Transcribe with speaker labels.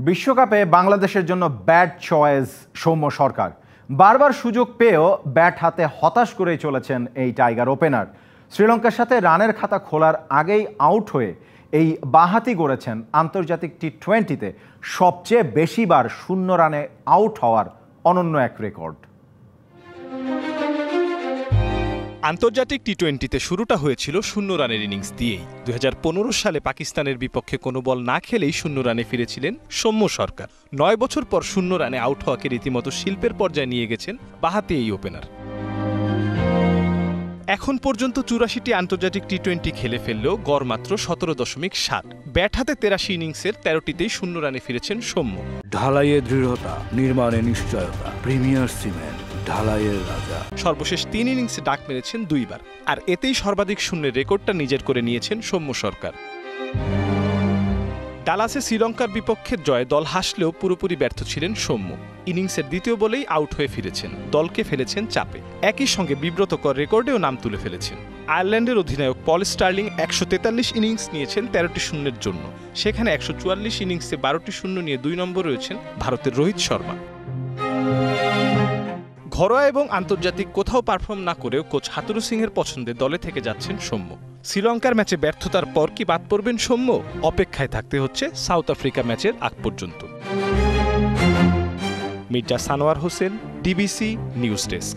Speaker 1: বিশ্বকাপে বাংলাদেশের জন্য ব্যাট চয়েস সৌম্য সরকার। বারবার সুযোগ পেয়েও ব্যাট হাতে হতাশ করেই চলেছেন এই টাইগার ওপেনার। শ্রীলঙ্কার সাথে রানের খাতা খোলার আগেই আউট হয়ে এই বাঁহাতি গড়েছেন আন্তর্জাতিক টি-20তে সবচেয়ে বেশিবার শূন্য রানে আউট হওয়ার অনন্য এক রেকর্ড।
Speaker 2: আন্তর্জাতিক টি-20তে শুরুটা হয়েছিল শূন্য রানের ইনিংস দিয়েই। 2015 সালে পাকিস্তানের বিপক্ষে কোনো বল না খেলেই শূন্য রানে ফিরেছিলেন সৌম্য সরকার। 9 বছর পর শূন্য রানে আউট হওয়াকে রীতিমতো শিল্পের পর্যায়ে নিয়ে গেছেন বাঁহাতি এই ওপেনার। এখন পর্যন্ত 84টি আন্তর্জাতিক টি-20 খেলে ফেললেও গড় মাত্র 17.7। ব্যাট হাতে 83 ইনিংসের 13টিতেই শূন্য রানে ফিরেছেন সৌম্য।
Speaker 3: ঢালাইয়ে দৃঢ়তা, নির্মাণে নিশ্চয়তা, প্রিমিয়ার সিমেন্ট, ঢালাইয়ের রাজা।
Speaker 2: সর্বশেষ 3 ইনিংসে ডাক মেরেছেন 2 বার, আর এতেই সর্বাধিক শূন্যের রেকর্ডটা নিজের করে নিয়েছেন সৌম্য সরকার। ডালাসে শ্রীলঙ্কার বিপক্ষের জয়ে দল হাসলেও পুরোপুরি ব্যর্থ ছিলেন সৌম্য। ইনিংসের দ্বিতীয় বলেই আউট হয়ে ফিরেছেন, দলকে ফেলেছেন চাপে। একই সঙ্গে বিব্রতকর রেকর্ডেও নাম তুলে ফেলেছেন। আয়ারল্যান্ডের অধিনায়ক পল স্টার্লিং 143 ইনিংস নিয়েছেন 13টি শূন্যের জন্য। সেখানে 144 ইনিংসে 12টি শূন্য নিয়ে 2 নম্বরে রয়েছেন ভারতের রোহিত শর্মা। ঘরোয়া এবং আন্তর্জাতিক কোথাও পারফর্ম না করেও কোচ হাতুরু সিংহের পছন্দে দলে থেকে যাচ্ছেন সৌম্য। শ্রীলঙ্কার ম্যাচে ব্যর্থতার পর কি বাদ পড়বেন সৌম্য? অপেক্ষায় থাকতে হচ্ছে সাউথ আফ্রিকা ম্যাচের আগ পর্যন্ত। Mirza Sanowar Hossain, DBC news desk.